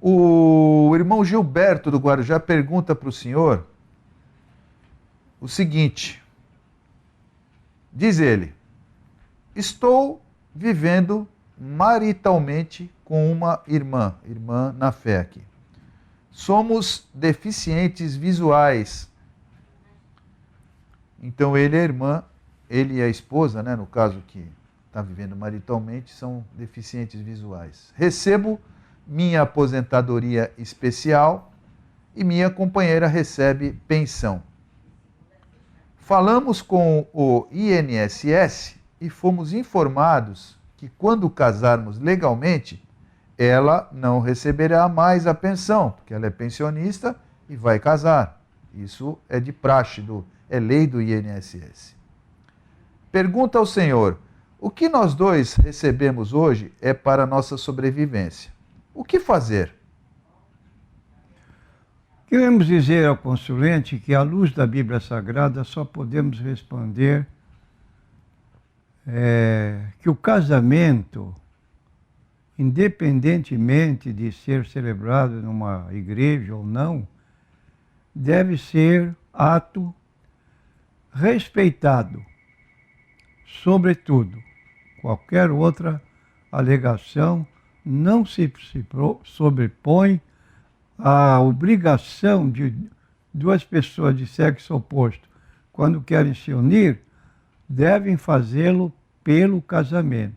O irmão Gilberto do Guarujá pergunta para o senhor o seguinte. Diz ele: estou vivendo maritalmente com uma irmã na fé aqui. Somos deficientes visuais. Então ele e a irmã, ele e a esposa, né, no caso que está vivendo maritalmente, são deficientes visuais. Recebo minha aposentadoria especial e minha companheira recebe pensão. Falamos com o INSS e fomos informados que quando casarmos legalmente, ela não receberá mais a pensão, porque ela é pensionista e vai casar. Isso é de praxe, é lei do INSS. Pergunta ao Senhor: o que nós dois recebemos hoje é para a nossa sobrevivência. O que fazer? Queremos dizer ao consulente que, à luz da Bíblia Sagrada, só podemos responder que o casamento, independentemente de ser celebrado numa igreja ou não, deve ser ato respeitado, sobretudo. Qualquer outra alegação não se sobrepõe à obrigação de duas pessoas de sexo oposto, quando querem se unir, devem fazê-lo pelo casamento.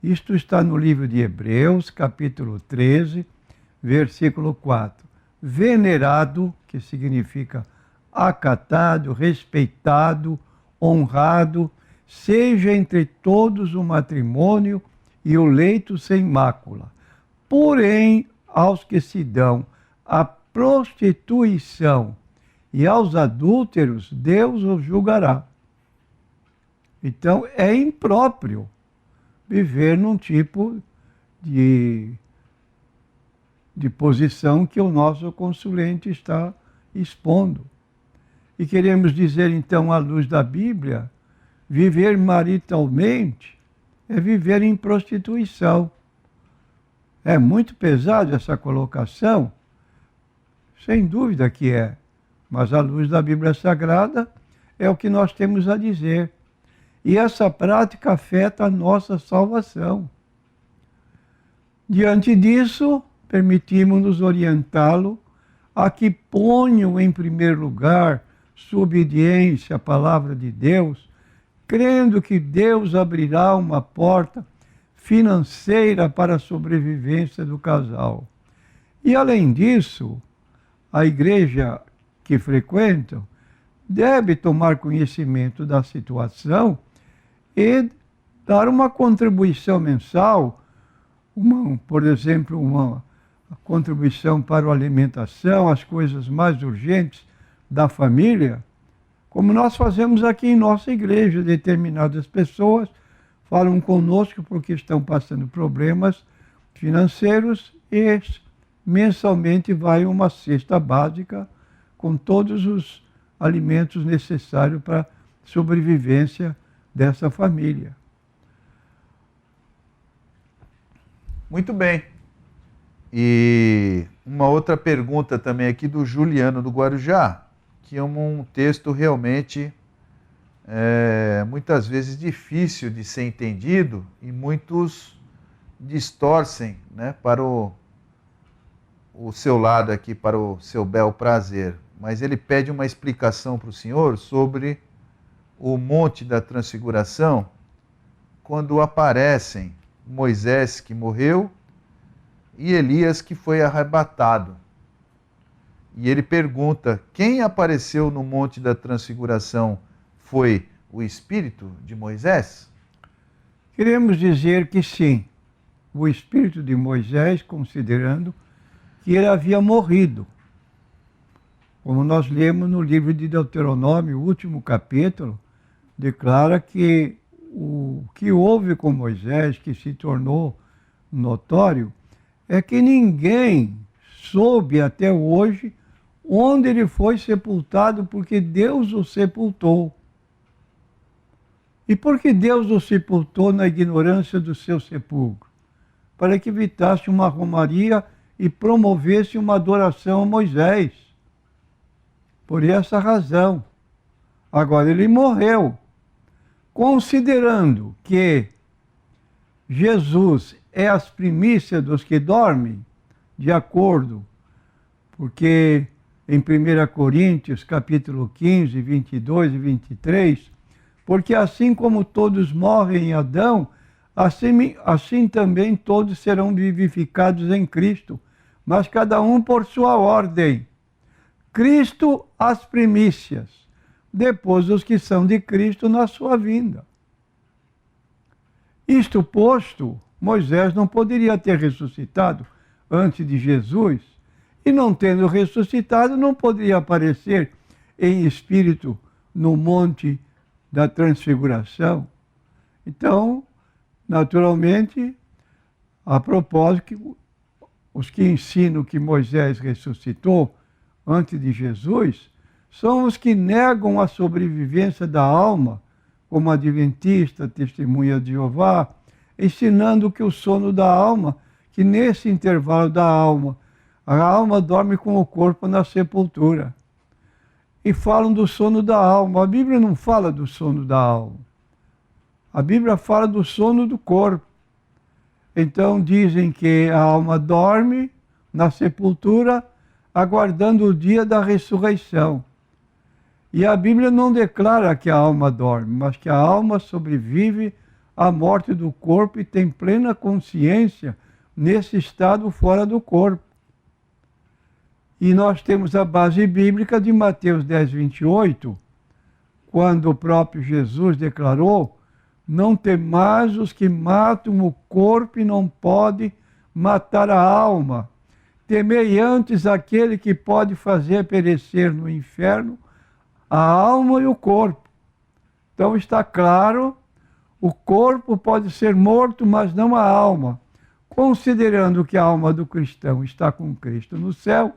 Isto está no livro de Hebreus, capítulo 13, versículo 4. Venerado, que significa acatado, respeitado, honrado, seja entre todos o matrimônio e o leito sem mácula. Porém, aos que se dão à prostituição e aos adúlteros, Deus os julgará. Então, é impróprio viver num tipo de posição que o nosso consulente está expondo. E queremos dizer, então, à luz da Bíblia, viver maritalmente é viver em prostituição. É muito pesado essa colocação? Sem dúvida que é. Mas à luz da Bíblia Sagrada é o que nós temos a dizer. E essa prática afeta a nossa salvação. Diante disso, permitimos-nos orientá-lo a que ponham em primeiro lugar sua obediência à palavra de Deus, crendo que Deus abrirá uma porta financeira para a sobrevivência do casal. E além disso, a igreja que frequentam deve tomar conhecimento da situação e dar uma contribuição mensal, por exemplo, uma contribuição para a alimentação, as coisas mais urgentes da família, como nós fazemos aqui em nossa igreja. Determinadas pessoas falam conosco porque estão passando problemas financeiros e mensalmente vai uma cesta básica com todos os alimentos necessários para a sobrevivência dessa família. Muito bem. E uma outra pergunta também aqui do Juliano do Guarujá, que é um texto realmente muitas vezes difícil de ser entendido e muitos distorcem, né, para o seu lado aqui, para o seu bel prazer. Mas ele pede uma explicação para o senhor sobre o Monte da Transfiguração, quando aparecem Moisés, que morreu, e Elias, que foi arrebatado. E ele pergunta: quem apareceu no Monte da Transfiguração foi o Espírito de Moisés? Queremos dizer que sim, o Espírito de Moisés, considerando que ele havia morrido. Como nós lemos no livro de Deuteronômio, o último capítulo, declara que o que houve com Moisés, que se tornou notório, é que ninguém soube até hoje onde ele foi sepultado, porque Deus o sepultou. E por que Deus o sepultou na ignorância do seu sepulcro? Para que evitasse uma romaria e promovesse uma adoração a Moisés. Por essa razão. Agora, ele morreu. Considerando que Jesus é as primícias dos que dormem, de acordo, porque em 1 Coríntios, capítulo 15, 22 e 23, porque assim como todos morrem em Adão, assim também todos serão vivificados em Cristo, mas cada um por sua ordem. Cristo as primícias, depois os que são de Cristo na sua vinda. Isto posto, Moisés não poderia ter ressuscitado antes de Jesus, e não tendo ressuscitado, não poderia aparecer em espírito no monte da transfiguração. Então, naturalmente, a propósito, os que ensinam que Moisés ressuscitou antes de Jesus são os que negam a sobrevivência da alma, como adventista, testemunha de Jeová, ensinando que o sono da alma, que nesse intervalo da alma, a alma dorme com o corpo na sepultura. E falam do sono da alma. A Bíblia não fala do sono da alma. A Bíblia fala do sono do corpo. Então dizem que a alma dorme na sepultura, aguardando o dia da ressurreição. E a Bíblia não declara que a alma dorme, mas que a alma sobrevive à morte do corpo e tem plena consciência nesse estado fora do corpo. E nós temos a base bíblica de Mateus 10, 28, quando o próprio Jesus declarou: não temais os que matam o corpo e não podem matar a alma. Temei antes aquele que pode fazer perecer no inferno a alma e o corpo. Então está claro, o corpo pode ser morto, mas não a alma. Considerando que a alma do cristão está com Cristo no céu,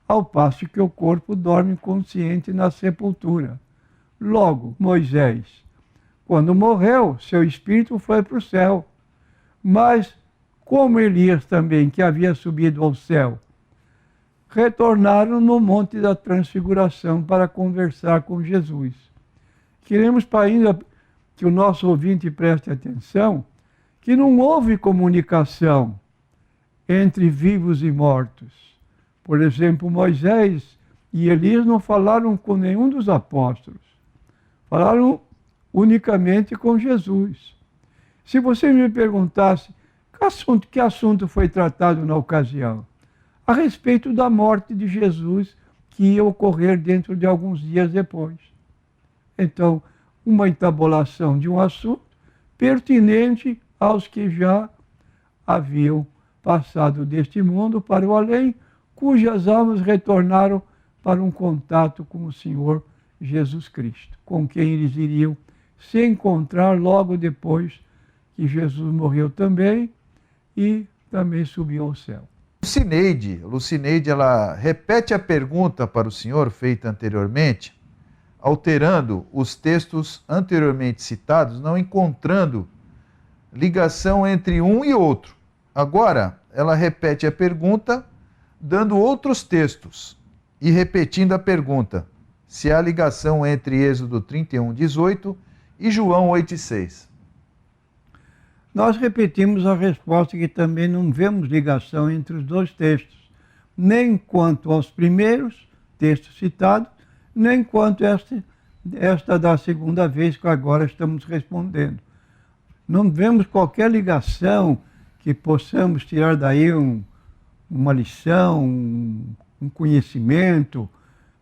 ao passo que o corpo dorme consciente na sepultura. Logo, Moisés, quando morreu, seu espírito foi para o céu. Mas, como Elias também, que havia subido ao céu, retornaram no Monte da Transfiguração para conversar com Jesus. Queremos, ainda que o nosso ouvinte preste atenção, que não houve comunicação entre vivos e mortos. Por exemplo, Moisés e Elias não falaram com nenhum dos apóstolos. Falaram unicamente com Jesus. Se você me perguntasse que assunto foi tratado na ocasião, a respeito da morte de Jesus, que ia ocorrer dentro de alguns dias depois. Então, uma entabulação de um assunto pertinente aos que já haviam passado deste mundo para o além, cujas almas retornaram para um contato com o Senhor Jesus Cristo, com quem eles iriam se encontrar logo depois que Jesus morreu também e também subiu ao céu. Lucineide, ela repete a pergunta para o senhor feita anteriormente, alterando os textos anteriormente citados, não encontrando ligação entre um e outro. Agora, ela repete a pergunta, dando outros textos e repetindo a pergunta, se há ligação entre Êxodo 31, 18 e João 8, 6. Nós repetimos a resposta que também não vemos ligação entre os dois textos, nem quanto aos primeiros textos citados, nem quanto esta da segunda vez que agora estamos respondendo. Não vemos qualquer ligação que possamos tirar daí uma lição, um conhecimento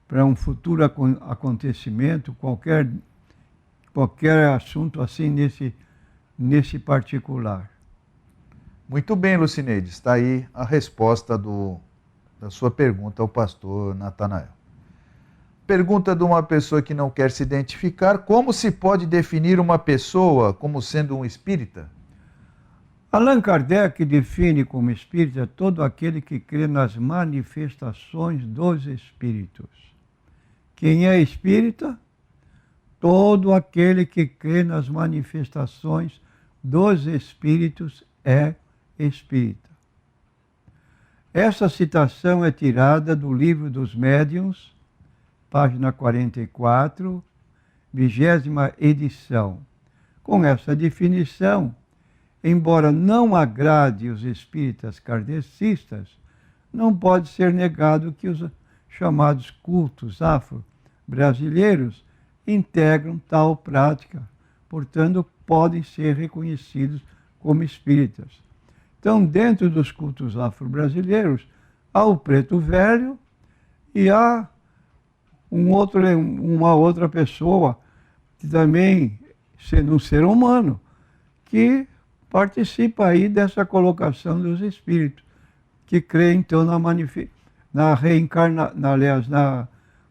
para um futuro acontecimento, qualquer assunto assim nesse particular. Muito bem, Lucineide, está aí a resposta da sua pergunta ao pastor Natanael. Pergunta de uma pessoa que não quer se identificar: como se pode definir uma pessoa como sendo um espírita? Allan Kardec define como espírita todo aquele que crê nas manifestações dos espíritos. Quem é espírita? Todo aquele que crê nas manifestações dos espíritos é espírita. Essa citação é tirada do Livro dos Médiuns, página 44, 20ª edição. Com essa definição, embora não agrade os espíritas kardecistas, não pode ser negado que os chamados cultos afro-brasileiros integram tal prática, portanto, podem ser reconhecidos como espíritas. Então, dentro dos cultos afro-brasileiros, há o preto velho e há uma outra pessoa que também, sendo um ser humano, que participa aí dessa colocação dos espíritos, que crê então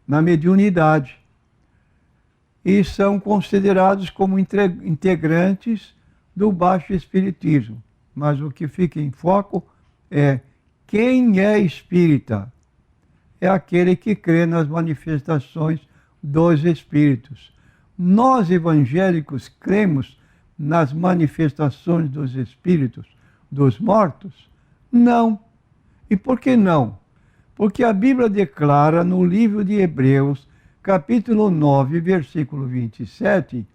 na mediunidade. E são considerados como integrantes do baixo espiritismo. Mas o que fica em foco é quem é espírita. É aquele que crê nas manifestações dos espíritos. Nós, evangélicos, cremos nas manifestações dos espíritos dos mortos? Não. E por que não? Porque a Bíblia declara no livro de Hebreus, capítulo 9, versículo 27,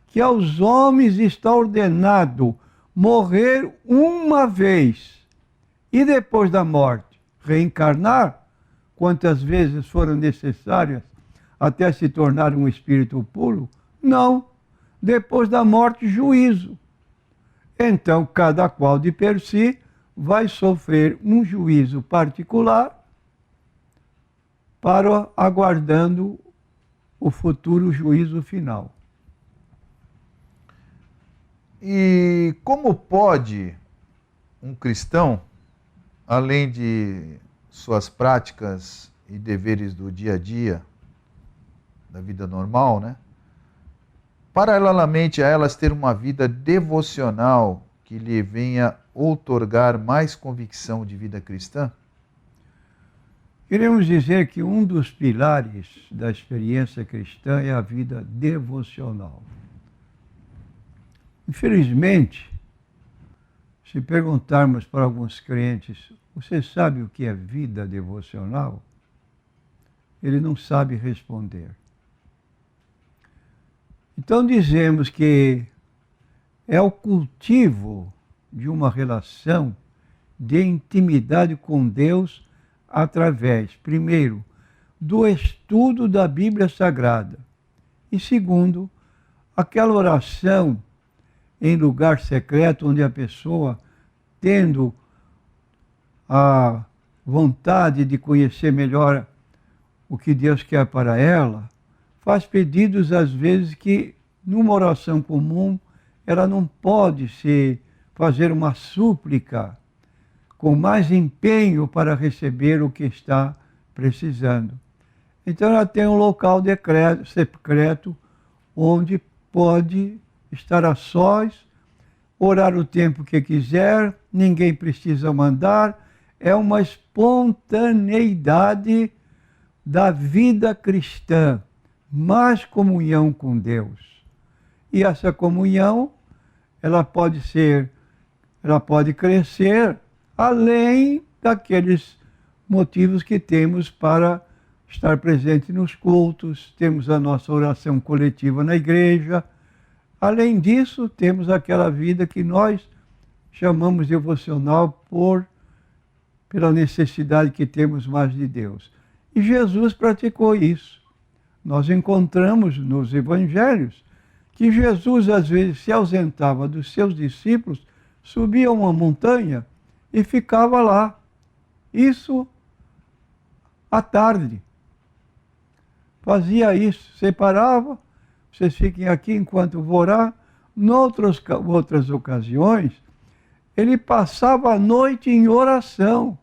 que aos homens está ordenado morrer uma vez e depois da morte reencarnar quantas vezes foram necessárias até se tornar um espírito puro? Não. Depois da morte, juízo. Então, cada qual de per si vai sofrer um juízo particular para aguardando o futuro juízo final. E como pode um cristão, além de suas práticas e deveres do dia a dia, da vida normal, né? Paralelamente a elas, ter uma vida devocional que lhe venha outorgar mais convicção de vida cristã? Queremos dizer que um dos pilares da experiência cristã é a vida devocional. Infelizmente, se perguntarmos para alguns crentes, você sabe o que é vida devocional? Ele não sabe responder. Então dizemos que é o cultivo de uma relação de intimidade com Deus através, primeiro, do estudo da Bíblia Sagrada e, segundo, aquela oração em lugar secreto onde a pessoa, tendo a vontade de conhecer melhor o que Deus quer para ela, faz pedidos às vezes que numa oração comum ela não pode fazer uma súplica com mais empenho para receber o que está precisando. Então ela tem um local secreto onde pode estar a sós, orar o tempo que quiser, ninguém precisa mandar, é uma espontaneidade da vida cristã, mais comunhão com Deus. E essa comunhão, ela pode crescer além daqueles motivos que temos para estar presente nos cultos, temos a nossa oração coletiva na igreja. Além disso, temos aquela vida que nós chamamos devocional pela necessidade que temos mais de Deus. E Jesus praticou isso. Nós encontramos nos evangelhos que Jesus às vezes se ausentava dos seus discípulos, subia a uma montanha e ficava lá. Isso à tarde. Fazia isso, separava, vocês fiquem aqui enquanto eu vou orar. Outras ocasiões, ele passava a noite em oração.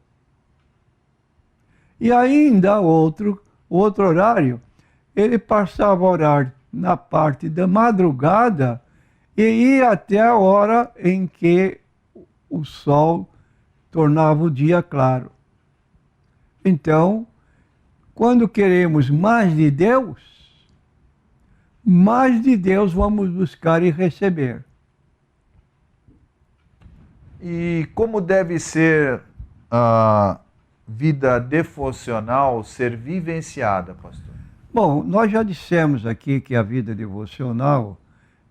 E ainda outro horário, ele passava a orar na parte da madrugada e ia até a hora em que o sol tornava o dia claro. Então, quando queremos mais de Deus vamos buscar e receber. E como deve ser vida devocional ser vivenciada, pastor? Bom, nós já dissemos aqui que a vida devocional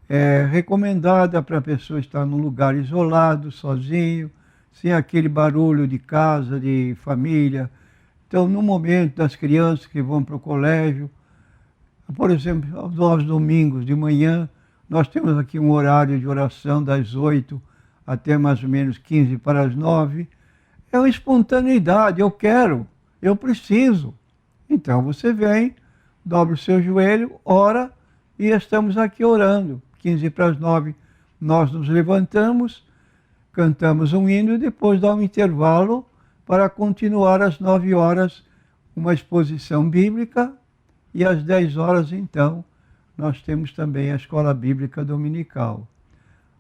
é recomendada para a pessoa estar num lugar isolado, sozinho, sem aquele barulho de casa, de família. Então, no momento das crianças que vão para o colégio, por exemplo, aos domingos de manhã, nós temos aqui um horário de oração das 8 até mais ou menos 15 para as 9. É uma espontaneidade, eu quero, eu preciso. Então você vem, dobra o seu joelho, ora, e estamos aqui orando. 15 para as 9 nós nos levantamos, cantamos um hino e depois dá um intervalo para continuar às 9 horas uma exposição bíblica e às 10 horas então nós temos também a escola bíblica dominical.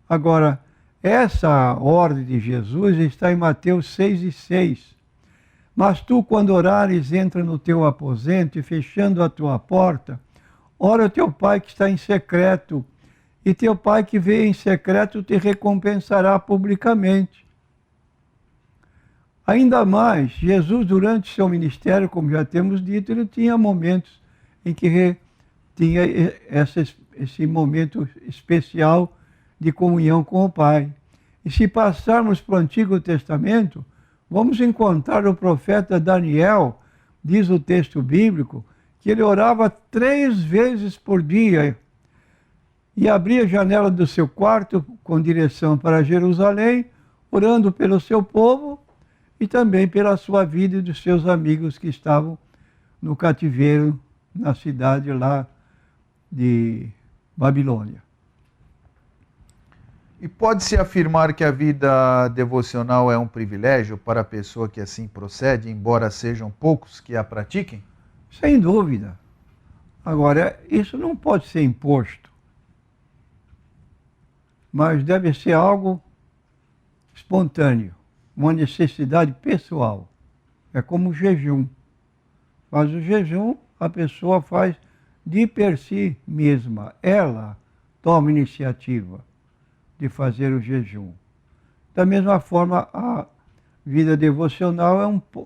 Agora, essa ordem de Jesus está em Mateus 6:6. Mas tu, quando orares, entra no teu aposento e, fechando a tua porta, ora ao teu Pai que está em secreto, e teu Pai que vê em secreto te recompensará publicamente. Ainda mais, Jesus, durante seu ministério, como já temos dito, ele tinha momentos em que tinha esse momento especial de comunhão com o Pai. E se passarmos para o Antigo Testamento, vamos encontrar o profeta Daniel, diz o texto bíblico, que ele orava 3 vezes por dia e abria a janela do seu quarto com direção para Jerusalém, orando pelo seu povo e também pela sua vida e dos seus amigos que estavam no cativeiro, na cidade lá de Babilônia. E pode-se afirmar que a vida devocional é um privilégio para a pessoa que assim procede, embora sejam poucos que a pratiquem? Sem dúvida. Agora, isso não pode ser imposto, mas deve ser algo espontâneo, uma necessidade pessoal. É como o jejum. Mas o jejum a pessoa faz de per si mesma. Ela toma iniciativa de fazer o jejum. Da mesma forma, a vida devocional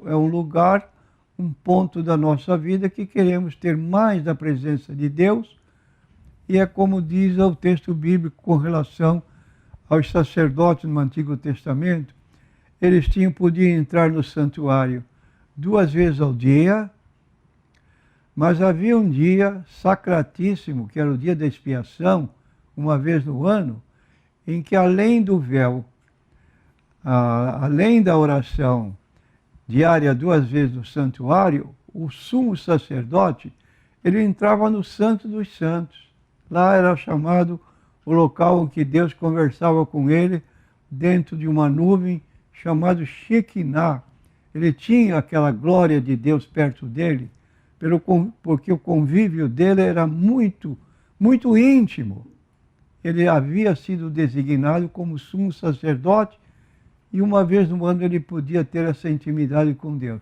é um lugar, um ponto da nossa vida que queremos ter mais da presença de Deus, e é como diz o texto bíblico com relação aos sacerdotes no Antigo Testamento, eles podiam entrar no santuário 2 vezes ao dia, mas havia um dia sacratíssimo, que era o dia da expiação, uma vez no ano, em que além do véu, além da oração diária 2 vezes no santuário, o sumo sacerdote, ele entrava no Santo dos Santos. Lá era chamado o local em que Deus conversava com ele, dentro de uma nuvem, chamado Shekinah. Ele tinha aquela glória de Deus perto dele, porque o convívio dele era muito, muito íntimo. Ele havia sido designado como sumo sacerdote e uma vez no ano ele podia ter essa intimidade com Deus.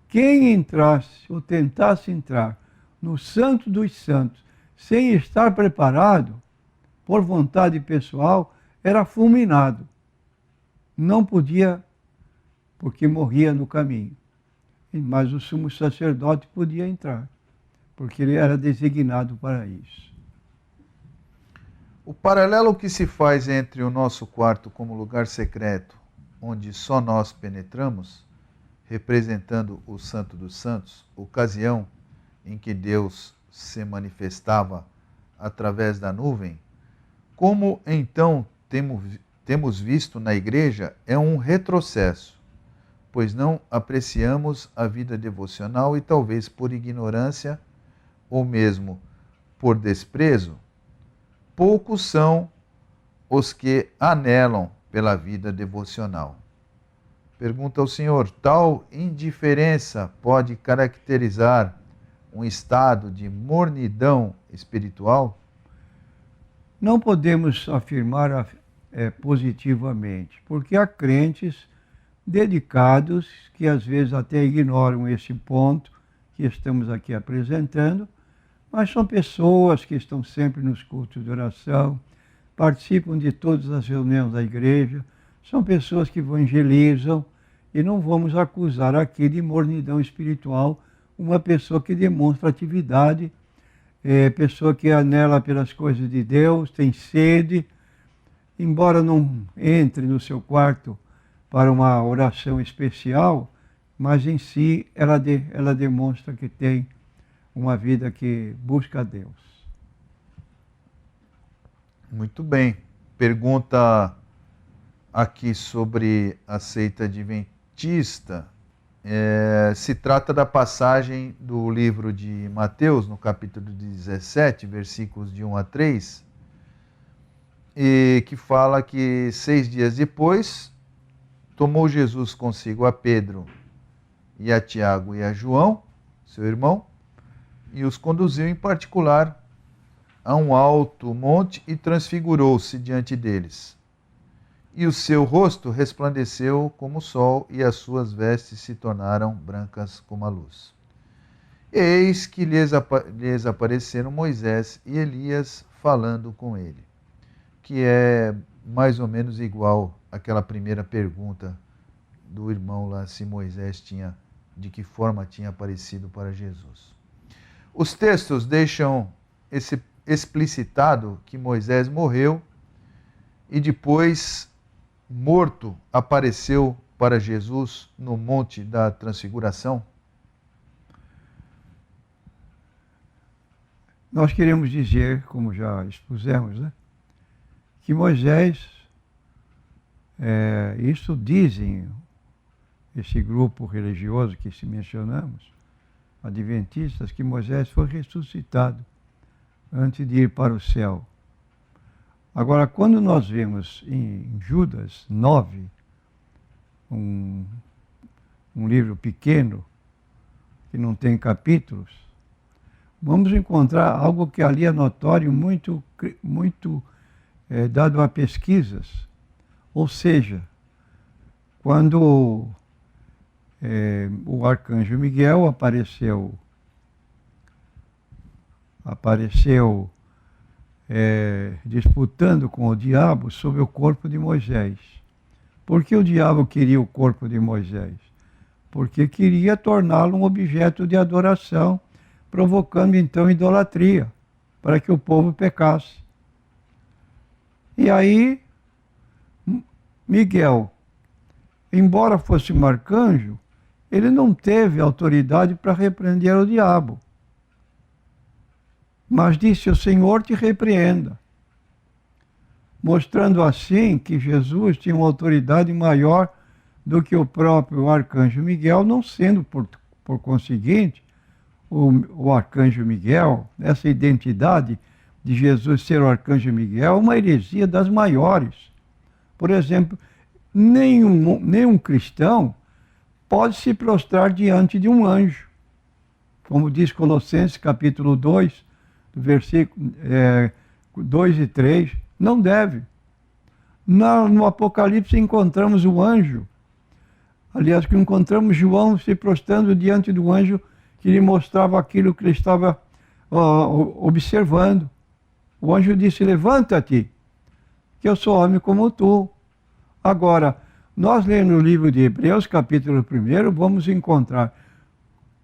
Quem entrasse ou tentasse entrar no Santo dos Santos sem estar preparado, por vontade pessoal, era fulminado. Não podia, porque morria no caminho. Mas o sumo sacerdote podia entrar, porque ele era designado para isso. O paralelo que se faz entre o nosso quarto como lugar secreto, onde só nós penetramos, representando o Santo dos Santos, ocasião em que Deus se manifestava através da nuvem, como então temos visto na igreja, é um retrocesso, pois não apreciamos a vida devocional e talvez por ignorância ou mesmo por desprezo, poucos são os que anelam pela vida devocional. Pergunta ao Senhor, tal indiferença pode caracterizar um estado de mornidão espiritual? Não podemos afirmar positivamente, porque há crentes dedicados que às vezes até ignoram esse ponto que estamos aqui apresentando, mas são pessoas que estão sempre nos cultos de oração, participam de todas as reuniões da igreja, são pessoas que evangelizam, E não vamos acusar aqui de mornidão espiritual uma pessoa que demonstra atividade, pessoa que anela pelas coisas de Deus, tem sede, embora não entre no seu quarto para uma oração especial, mas em si ela demonstra que tem uma vida que busca a Deus. Muito bem. Pergunta aqui sobre a seita adventista. Se trata da passagem do livro de Mateus, no capítulo 17, versículos de 1 a 3, e que fala que 6 dias depois tomou Jesus consigo a Pedro e a Tiago e a João, seu irmão, e os conduziu em particular a um alto monte e transfigurou-se diante deles. E o seu rosto resplandeceu como o sol, e as suas vestes se tornaram brancas como a luz. Eis que lhes apareceram Moisés e Elias falando com ele, que é mais ou menos igual àquela primeira pergunta do irmão lá, se Moisés de que forma tinha aparecido para Jesus. Os textos deixam explicitado que Moisés morreu e depois, morto, apareceu para Jesus no Monte da Transfiguração? Nós queremos dizer, como já expusemos, né, que Moisés, isso dizem esse grupo religioso que se mencionamos, adventistas, que Moisés foi ressuscitado antes de ir para o céu. Agora, quando nós vemos em Judas 9, um livro pequeno, que não tem capítulos, vamos encontrar algo que ali é notório, muito dado a pesquisas. Ou seja, quando o arcanjo Miguel apareceu disputando com o diabo sobre o corpo de Moisés. Por que o diabo queria o corpo de Moisés? Porque queria torná-lo um objeto de adoração, provocando então idolatria, para que o povo pecasse. E aí, Miguel, embora fosse um arcanjo, ele não teve autoridade para repreender o diabo. Mas disse: o Senhor te repreenda. Mostrando assim que Jesus tinha uma autoridade maior do que o próprio arcanjo Miguel, não sendo, por conseguinte, o arcanjo Miguel, essa identidade de Jesus ser o arcanjo Miguel, uma heresia das maiores. Por exemplo, nenhum cristão pode se prostrar diante de um anjo. Como diz Colossenses capítulo 2, versículo 2 e 3, não deve. No Apocalipse encontramos o anjo. Aliás, que encontramos João se prostrando diante do anjo que lhe mostrava aquilo que ele estava observando. O anjo disse: levanta-te, que eu sou homem como tu. Agora, nós lendo o livro de Hebreus, capítulo 1, vamos encontrar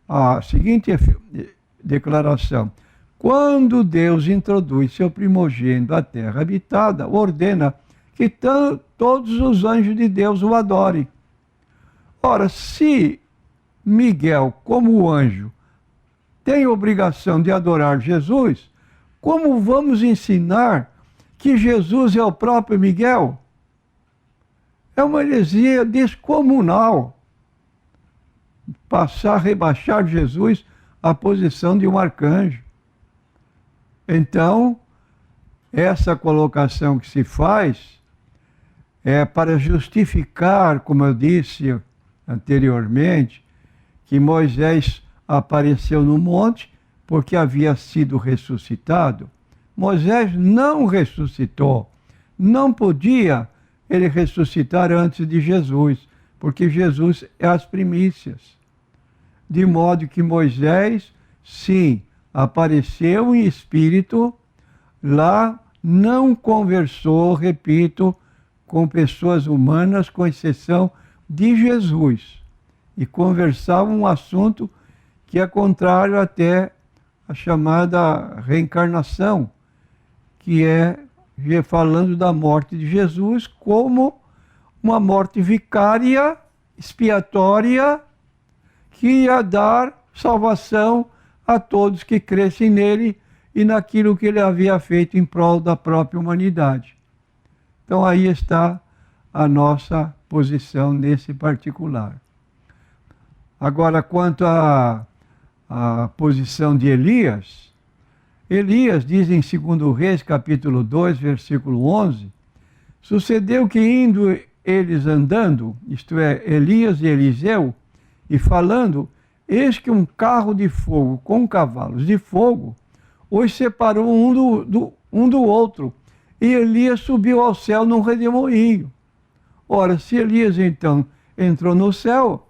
a seguinte declaração: quando Deus introduz seu primogênito à terra habitada, ordena que todos os anjos de Deus o adorem. Ora, se Miguel, como anjo, tem obrigação de adorar Jesus, como vamos ensinar que Jesus é o próprio Miguel? É uma heresia descomunal rebaixar Jesus à posição de um arcanjo. Então, essa colocação que se faz é para justificar, como eu disse anteriormente, que Moisés apareceu no monte porque havia sido ressuscitado. Moisés não ressuscitou. Não podia ele ressuscitar antes de Jesus, porque Jesus é as primícias. De modo que Moisés, sim, apareceu em espírito, lá não conversou, repito, com pessoas humanas, com exceção de Jesus e conversavam um assunto que é contrário até a chamada reencarnação, que é falando da morte de Jesus como uma morte vicária, expiatória, que ia dar salvação a todos que crescem nele e naquilo que ele havia feito em prol da própria humanidade. Então aí está a nossa posição nesse particular. Agora, quanto à posição de Elias, Elias diz em 2 Reis, capítulo 2, versículo 11, sucedeu que indo eles andando, isto é, Elias e Eliseu, e falando, eis que um carro de fogo com cavalos de fogo os separou um do outro, e Elias subiu ao céu num redemoinho. Ora, se Elias então entrou no céu,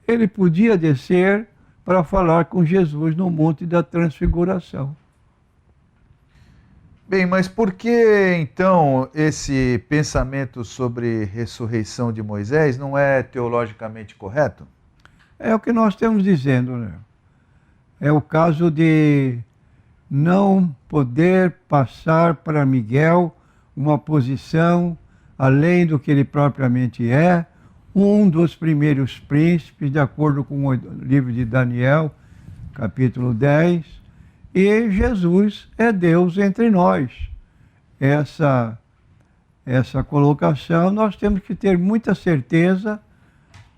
ele podia descer para falar com Jesus no Monte da Transfiguração. Bem, mas por que então esse pensamento sobre ressurreição de Moisés não é teologicamente correto? É o que nós estamos dizendo, né? É o caso de não poder passar para Miguel uma posição além do que ele propriamente é, um dos primeiros príncipes, de acordo com o livro de Daniel, capítulo 10, e Jesus é Deus entre nós. Essa colocação nós temos que ter muita certeza,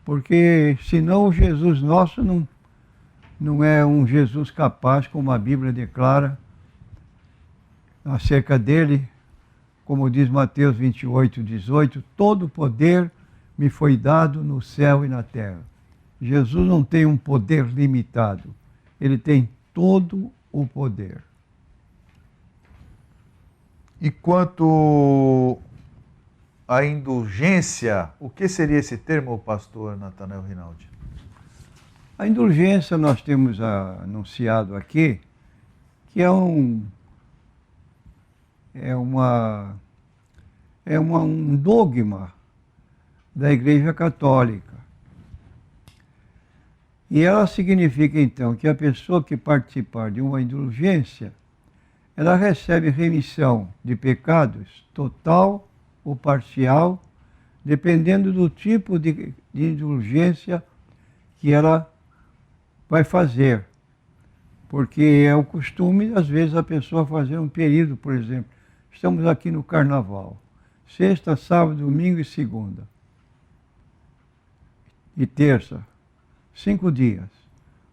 porque senão o Jesus nosso não é um Jesus capaz, como a Bíblia declara acerca dele, como diz Mateus 28, 18, todo poder me foi dado no céu e na terra. Jesus não tem um poder limitado, ele tem todo o poder. E quanto à indulgência, o que seria esse termo, pastor Natanael Rinaldi? A indulgência nós temos anunciado aqui, que é um dogma da Igreja Católica. E ela significa, então, que a pessoa que participar de uma indulgência, ela recebe remissão de pecados total ou parcial, dependendo do tipo de indulgência que ela vai fazer. Porque é o costume, às vezes, a pessoa fazer um período, por exemplo, estamos aqui no Carnaval, sexta, sábado, domingo e segunda. E terça, 5 dias.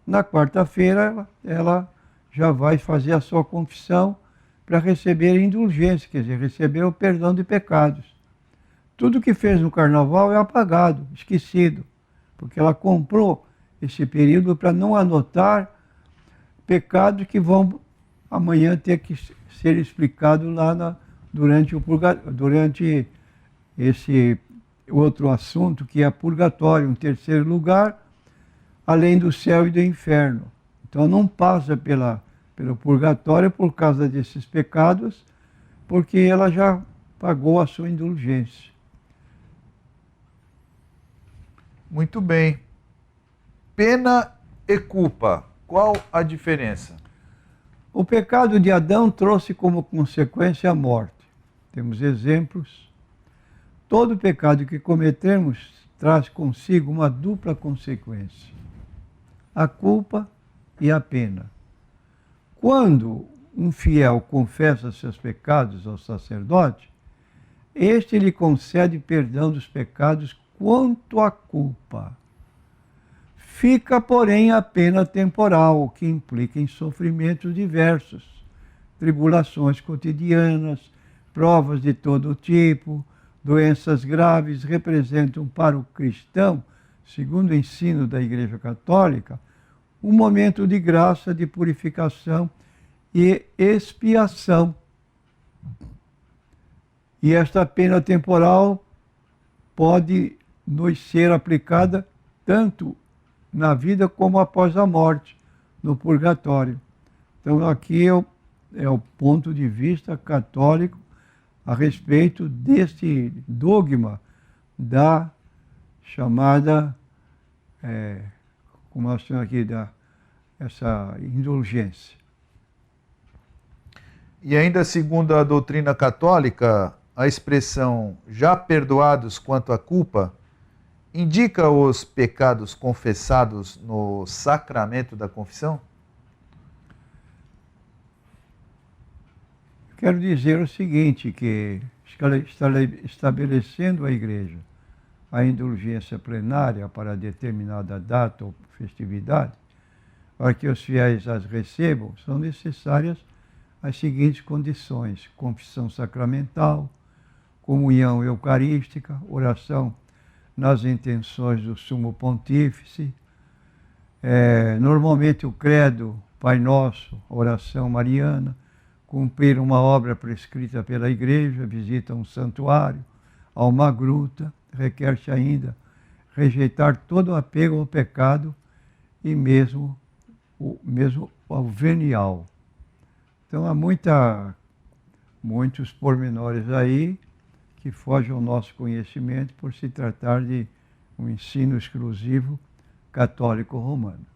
Na quarta-feira, ela já vai fazer a sua confissão para receber a indulgência, quer dizer, receber o perdão de pecados. Tudo que fez no Carnaval é apagado, esquecido, porque ela comprou esse período para não anotar pecados que vão amanhã ter que ser explicados lá durante esse outro assunto, que é purgatório, em terceiro lugar, além do céu e do inferno. Então não passa pelo purgatório por causa desses pecados, porque ela já pagou a sua indulgência. Muito bem. Pena e culpa, qual a diferença? O pecado de Adão trouxe como consequência a morte. Temos exemplos. Todo pecado que cometemos traz consigo uma dupla consequência: a culpa e a pena. Quando um fiel confessa seus pecados ao sacerdote, este lhe concede perdão dos pecados quanto à culpa. Fica, porém, a pena temporal, o que implica em sofrimentos diversos, tribulações cotidianas, provas de todo tipo, doenças graves representam para o cristão, segundo o ensino da Igreja Católica, um momento de graça, de purificação e expiação. E esta pena temporal pode nos ser aplicada tanto na vida como após a morte, no purgatório. Então aqui é o ponto de vista católico a respeito deste dogma da chamada, como nós temos aqui, essa indulgência. E ainda segundo a doutrina católica, a expressão já perdoados quanto à culpa indica os pecados confessados no sacramento da confissão? Quero dizer o seguinte, que estabelecendo a Igreja a indulgência plenária para determinada data ou festividade, para que os fiéis as recebam, são necessárias as seguintes condições: confissão sacramental, comunhão eucarística, oração nas intenções do Sumo Pontífice, normalmente o credo, Pai Nosso, oração mariana, cumprir uma obra prescrita pela Igreja, visita a um santuário, a uma gruta, requer-se ainda rejeitar todo o apego ao pecado e mesmo ao venial. Então há muitos pormenores aí que fogem ao nosso conhecimento por se tratar de um ensino exclusivo católico romano.